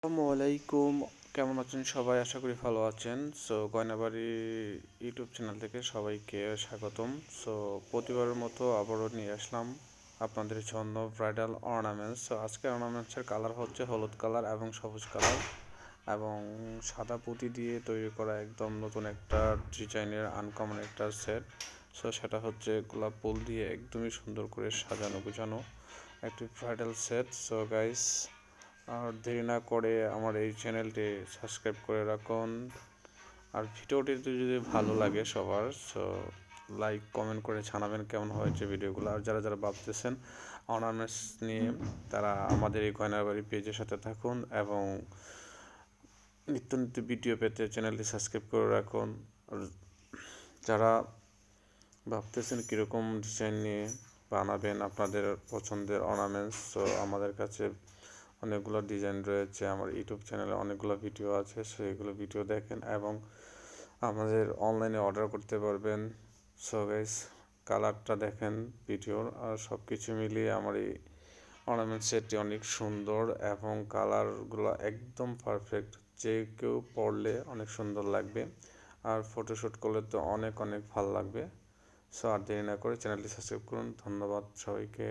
আসসালামু আলাইকুম। কেমন আছেন সবাই? আশা করি ভালো আছেন। গয়নাবাড়ি ইউটিউব চ্যানেল থেকে সবাইকে স্বাগতম। প্রতিবারের মতো আবারও নিয়ে আসলাম আপনাদের জন্য ব্রাইডাল অর্নামেন্টস। আজকের অর্নামেন্টসের কালার হচ্ছে হলুদ কালার এবং সবুজ কালার এবং সাদা পুঁতি দিয়ে তৈরি করা একদম নতুন একটা ডিজাইনের আনকমন একটা সেট। সেটা হচ্ছে গোলাপ ফুল দিয়ে একদমই সুন্দর করে সাজানো গোছানো একটি ব্রাইডাল সেট। গাইস, আর দেরি না করে আমার এই চ্যানেলটি সাবস্ক্রাইব করে রাখুন। আর ভিডিওটি যদি ভালো লাগে সবার, লাইক কমেন্ট করে জানাবেন কেমন হয়েছে ভিডিওগুলো। আর যারা যারা ভাবতেছেন অর্নামেন্টস নিয়ে, তারা আমাদের এই গয়নাবাড়ি পেজের সাথে থাকুন এবং নিত্য নিত্য ভিডিও পেতে চ্যানেলটি সাবস্ক্রাইব করে রাখুন। আর যারা ভাবতেছেন কীরকম ডিজাইন নিয়ে বানাবেন আপনাদের পছন্দের অর্নামেন্টস, আমাদের কাছে অনেকগুলো ডিজাইন রয়েছে। আমার ইউটিউব চ্যানেলে অনেকগুলো ভিডিও আছে, সেইগুলো ভিডিও দেখেন এবং আমাদের অনলাইনে অর্ডার করতে পারবেন। গাইস, কালারটা দেখেন ভিডিওর, আর সব কিছু মিলিয়ে আমার এই অর্নামেন্ট সেটটি অনেক সুন্দর এবং কালারগুলো একদম পারফেক্ট। যে কেউ পরলে অনেক সুন্দর লাগবে, আর ফটোশ্যুট করলে তো অনেক অনেক ভালো লাগবে। আর দেরি না করে চ্যানেলটি সাবস্ক্রাইব করুন। ধন্যবাদ সবাইকে।